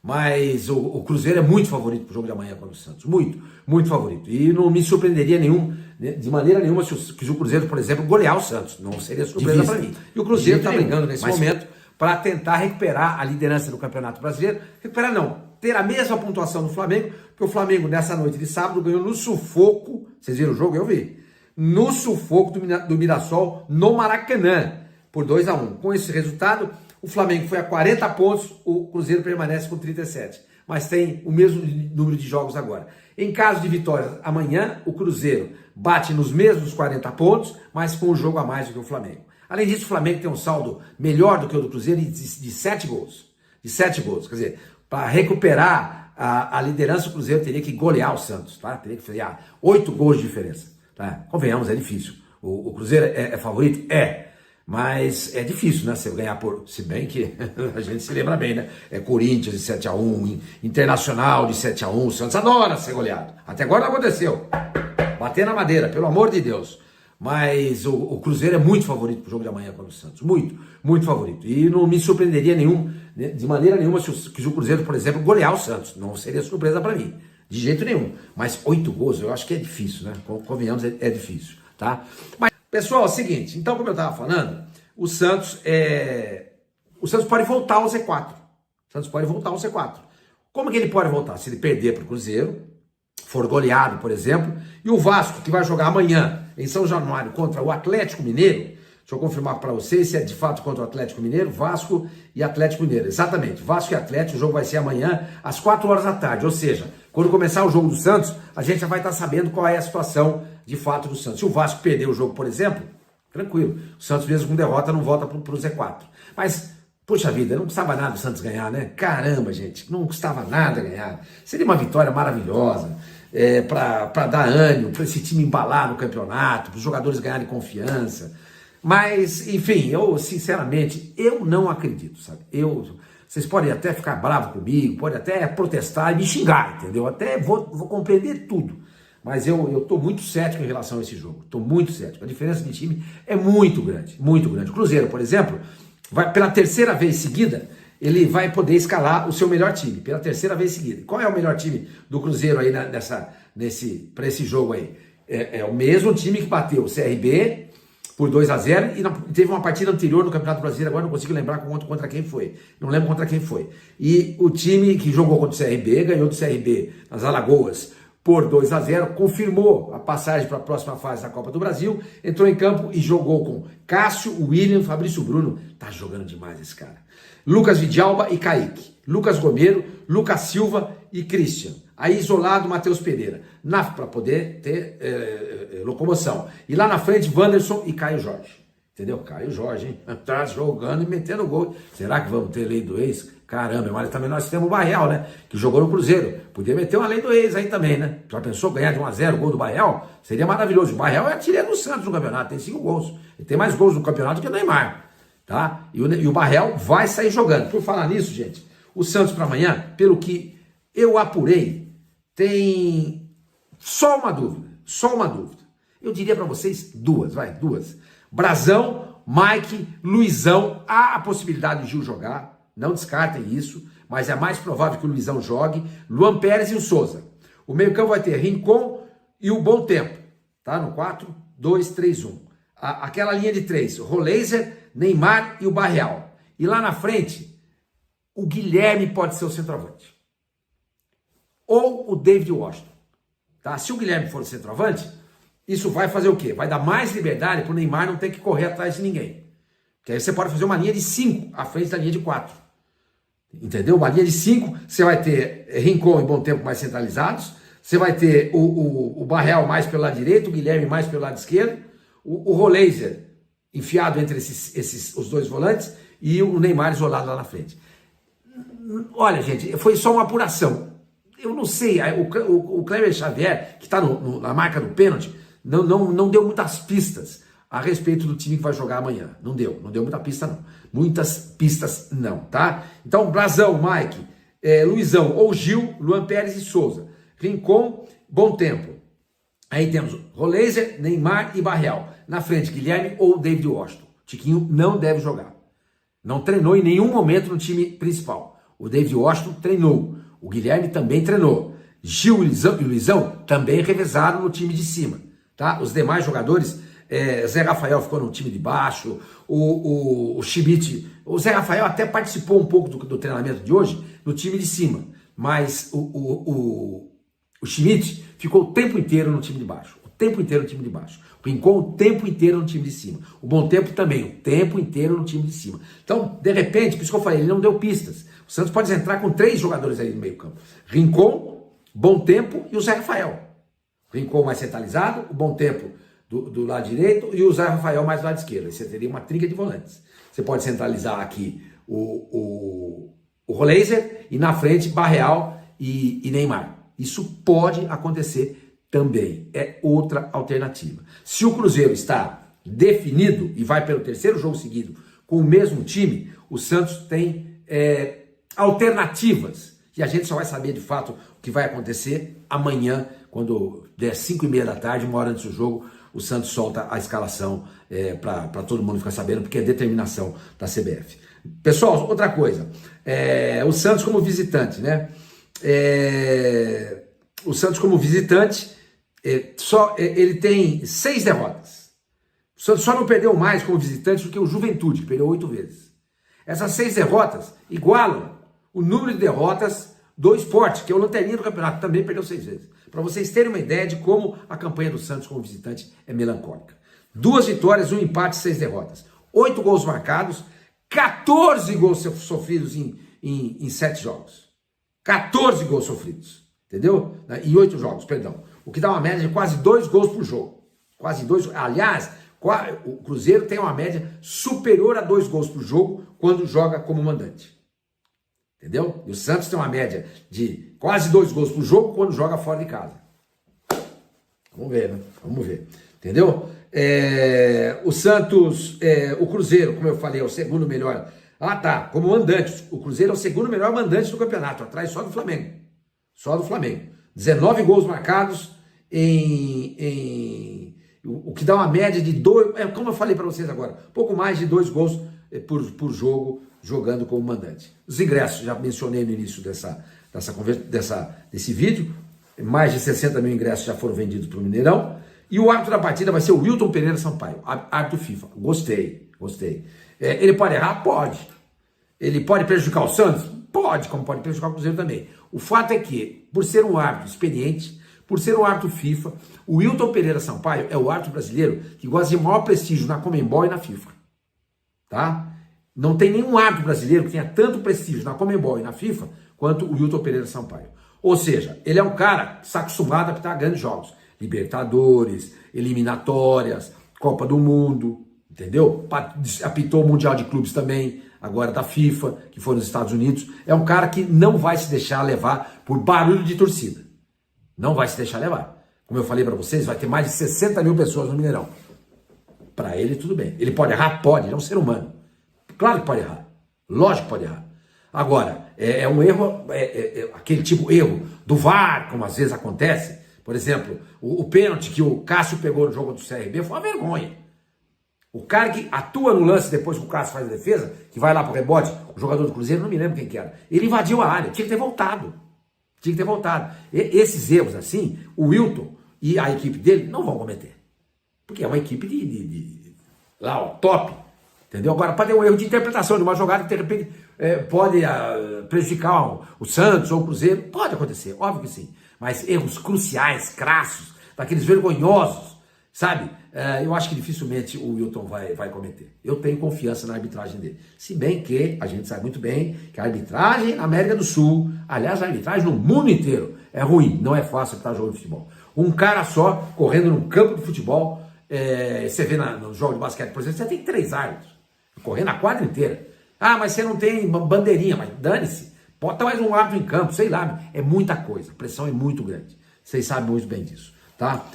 Mas o Cruzeiro é muito favorito para o jogo de amanhã contra o Santos. Muito, muito favorito. E não me surpreenderia de maneira nenhuma se o Cruzeiro, por exemplo, golear o Santos. Não seria surpresa para mim. E o Cruzeiro está brigando nesse momento para tentar recuperar a liderança do Campeonato Brasileiro. Recuperar não, ter a mesma pontuação do Flamengo, porque o Flamengo nessa noite de sábado ganhou no sufoco. Vocês viram o jogo? Eu vi. No sufoco do Mirassol no Maracanã, por 2-1. Com esse resultado, o Flamengo foi a 40 pontos, o Cruzeiro permanece com 37. Mas tem o mesmo número de jogos agora. Em caso de vitória amanhã, o Cruzeiro bate nos mesmos 40 pontos, mas com um jogo a mais do que o Flamengo. Além disso, o Flamengo tem um saldo melhor do que o do Cruzeiro de 7 gols. De 7 gols. Quer dizer, para recuperar a liderança, o Cruzeiro teria que golear o Santos. Tá? Teria que fazer 8 gols de diferença. Tá? Convenhamos, é difícil. O Cruzeiro é favorito? É. Mas é difícil, né? Você ganhar por... Se bem que a gente se lembra bem, né? É Corinthians de 7-1, Internacional de 7-1, o Santos adora ser goleado. Até agora não aconteceu. Bater na madeira, pelo amor de Deus. Mas o Cruzeiro é muito favorito para o jogo de amanhã contra o Santos. Muito, muito favorito. E não me surpreenderia de maneira nenhuma se o Cruzeiro, por exemplo, golear o Santos. Não seria surpresa para mim. De jeito nenhum. Mas 8 gols eu acho que é difícil, né? Convenhamos, é difícil, tá? Mas, pessoal, é o seguinte. Então, como eu estava falando, o Santos pode voltar ao Z4. O Santos pode voltar ao Z4. Como que ele pode voltar? Se ele perder para o Cruzeiro, for goleado, por exemplo, e o Vasco, que vai jogar amanhã em São Januário contra o Atlético Mineiro, deixa eu confirmar para vocês se é de fato contra o Atlético Mineiro, Vasco e Atlético Mineiro, exatamente, Vasco e Atlético, o jogo vai ser amanhã às 4 horas da tarde, ou seja, quando começar o jogo do Santos, a gente já vai estar sabendo qual é a situação de fato do Santos. Se o Vasco perder o jogo, por exemplo, tranquilo, o Santos mesmo com derrota não volta para o Z4, mas... Poxa vida, não custava nada o Santos ganhar, né? Caramba, gente, não custava nada ganhar. Seria uma vitória maravilhosa, para dar ânimo, para esse time embalar no campeonato, para os jogadores ganharem confiança. Mas, enfim, eu, sinceramente, eu não acredito, sabe? Vocês podem até ficar bravos comigo, podem até protestar e me xingar, entendeu? Até vou compreender tudo. Mas eu estou muito cético em relação a esse jogo. Estou muito cético. A diferença de time é muito grande, muito grande. O Cruzeiro, por exemplo... pela terceira vez seguida, ele vai poder escalar o seu melhor time, pela terceira vez seguida. Qual é o melhor time do Cruzeiro aí para esse jogo aí? É o mesmo time que bateu o CRB por 2-0 e teve uma partida anterior no Campeonato Brasileiro, agora não consigo lembrar contra quem foi. Não lembro contra quem foi. E o time que jogou contra o CRB, ganhou do CRB nas Alagoas por 2-0, confirmou a passagem para a próxima fase da Copa do Brasil, entrou em campo e jogou com Cássio, William, Fabrício Bruno, tá jogando demais esse cara, Lucas Vidalba e Kaique, Lucas Gomeiro, Lucas Silva e Christian, aí isolado Matheus Pereira, para poder ter locomoção, e lá na frente Wanderson e Caio Jorge, entendeu? Caio Jorge, hein? Tá jogando e metendo gol, será que vamos ter lei do ex? Caramba, mas também nós temos o Barreal, né? Que jogou no Cruzeiro. Podia meter uma lei do ex aí também, né? Já pensou ganhar de 1-0 o gol do Barreal? Seria maravilhoso. O Barreal é artilheiro do Santos no campeonato, tem 5 gols. Ele tem mais gols no campeonato que o Neymar, tá? E o Barreal vai sair jogando. Por falar nisso, gente, o Santos para amanhã, pelo que eu apurei, tem só uma dúvida. Eu diria para vocês duas. Brazão, Mike, Luizão, há a possibilidade de Gil jogar. Não descartem isso, mas é mais provável que o Luizão jogue, Luan Pérez e o Souza. O meio-campo vai ter Rincon e o Bom Tempo, tá? No 4-2-3-1. Aquela linha de 3, Roleiser, Neymar e o Barreal. E lá na frente, o Guilherme pode ser o centroavante. Ou o David Washington. Tá? Se o Guilherme for o centroavante, isso vai fazer o quê? Vai dar mais liberdade para o Neymar não ter que correr atrás de ninguém. Porque aí você pode fazer uma linha de 5 à frente da linha de 4. Entendeu? Uma linha de 5, você vai ter Rincon e Bom Tempo mais centralizados, você vai ter o Barreal mais pelo lado direito, o Guilherme mais pelo lado esquerdo, o Roleiser enfiado entre os dois volantes e o Neymar isolado lá na frente. Olha, gente, foi só uma apuração. Eu não sei, o Kleber Xavier, que está na marca do pênalti, não deu muitas pistas a respeito do time que vai jogar amanhã. Não deu muita pista não. Muitas pistas não, tá? Então, Brazão, Mike, Luizão ou Gil, Luan Pérez e Souza. Rincon, Bom Tempo. Aí temos Roleiser, Neymar e Barreal. Na frente, Guilherme ou David Washington. Tiquinho não deve jogar. Não treinou em nenhum momento no time principal. O David Washington treinou. O Guilherme também treinou. Gil e Luizão também revezaram no time de cima. Tá? Os demais jogadores, Zé Rafael ficou no time de baixo, o Schmidt, o Zé Rafael até participou um pouco do treinamento de hoje no time de cima, mas o Schmidt ficou o tempo inteiro no time de baixo. O tempo inteiro no time de baixo. O Rincon o tempo inteiro no time de cima. O Bom Tempo também, o tempo inteiro no time de cima. Então, de repente, por isso que eu falei, ele não deu pistas. O Santos pode entrar com 3 jogadores aí no meio campo. Rincon, Bom Tempo e o Zé Rafael. O Rincon mais centralizado, o Bom Tempo do lado direito e o Zé Rafael mais do lado esquerdo. Aí você teria uma trinca de volantes. Você pode centralizar aqui o Roleiser e na frente Barreal e Neymar. Isso pode acontecer também. É outra alternativa. Se o Cruzeiro está definido e vai pelo 3º jogo seguido com o mesmo time, o Santos tem alternativas. E a gente só vai saber de fato o que vai acontecer amanhã, quando der 5h30 da tarde, uma hora antes do jogo, o Santos solta a escalação para todo mundo ficar sabendo, porque é determinação da CBF. Pessoal, outra coisa, o Santos como visitante, né? O Santos como visitante, ele tem 6 derrotas. O Santos só não perdeu mais como visitante do que o Juventude, que perdeu 8 vezes. Essas 6 derrotas igualam o número de derrotas do Sport, que é o lanterninha do campeonato, também perdeu 6 vezes. Para vocês terem uma ideia de como a campanha do Santos como visitante é melancólica. 2 vitórias, 1 empate, 6 derrotas. 8 gols marcados, 14 gols sofridos em 7 jogos. 14 gols sofridos, entendeu? Em 8 jogos, perdão. O que dá uma média de quase 2 gols por jogo. Quase 2. Aliás, o Cruzeiro tem uma média superior a 2 gols por jogo quando joga como mandante. Entendeu? E o Santos tem uma média de quase 2 gols por jogo quando joga fora de casa. Vamos ver, né? Vamos ver. Entendeu? O Santos, o Cruzeiro, como eu falei, é o segundo melhor. Ah, tá. Como mandante. O Cruzeiro é o segundo melhor mandante do campeonato, atrás só do Flamengo. Só do Flamengo. 19 gols marcados o que dá uma média de 2, como eu falei para vocês agora, pouco mais de 2 gols por jogo jogando como mandante. Os ingressos, já mencionei no início desse vídeo, mais de 60 mil ingressos já foram vendidos para o Mineirão, e o árbitro da partida vai ser o Wilton Pereira Sampaio, árbitro FIFA. Gostei. Ele pode errar? Pode. Ele pode prejudicar o Santos? Pode, como pode prejudicar o Cruzeiro também. O fato é que, por ser um árbitro experiente, por ser um árbitro FIFA, o Wilton Pereira Sampaio é o árbitro brasileiro que gosta de maior prestígio na Conmebol e na FIFA. Tá? Não tem nenhum árbitro brasileiro que tenha tanto prestígio na Conmebol e na FIFA quanto o Wilton Pereira Sampaio. Ou seja, ele é um cara que está acostumado a apitar grandes jogos. Libertadores, eliminatórias, Copa do Mundo, entendeu? Apitou o Mundial de Clubes também, agora da FIFA, que foi nos Estados Unidos. É um cara que não vai se deixar levar por barulho de torcida. Não vai se deixar levar. Como eu falei para vocês, vai ter mais de 60 mil pessoas no Mineirão. Para ele, tudo bem. Ele pode errar? Pode. Ele é um ser humano. Claro que pode errar. Lógico que pode errar. Agora, é um erro, aquele tipo erro do VAR, como às vezes acontece. Por exemplo, o pênalti que o Cássio pegou no jogo do CRB foi uma vergonha. O cara que atua no lance depois que o Cássio faz a defesa, que vai lá pro rebote, o jogador do Cruzeiro, não me lembro quem que era. Ele invadiu a área. Tinha que ter voltado. Esses erros assim, o Wilton e a equipe dele não vão cometer. Porque é uma equipe top. Entendeu? Agora, pode ter um erro de interpretação de uma jogada que de repente pode prejudicar o Santos ou o Cruzeiro. Pode acontecer, óbvio que sim. Mas erros cruciais, crassos, daqueles vergonhosos, sabe? Eu acho que dificilmente o Wilton vai cometer. Eu tenho confiança na arbitragem dele. Se bem que a gente sabe muito bem que a arbitragem na América do Sul, aliás, a arbitragem no mundo inteiro é ruim. Não é fácil estar jogando futebol. Um cara só correndo num campo de futebol, você vê no jogo de basquete, por exemplo, você tem 3 árbitros correndo a quadra inteira. Ah, mas você não tem bandeirinha, mas dane-se. Bota mais um árbitro em campo, sei lá. É muita coisa. A pressão é muito grande. Vocês sabem muito bem disso, tá?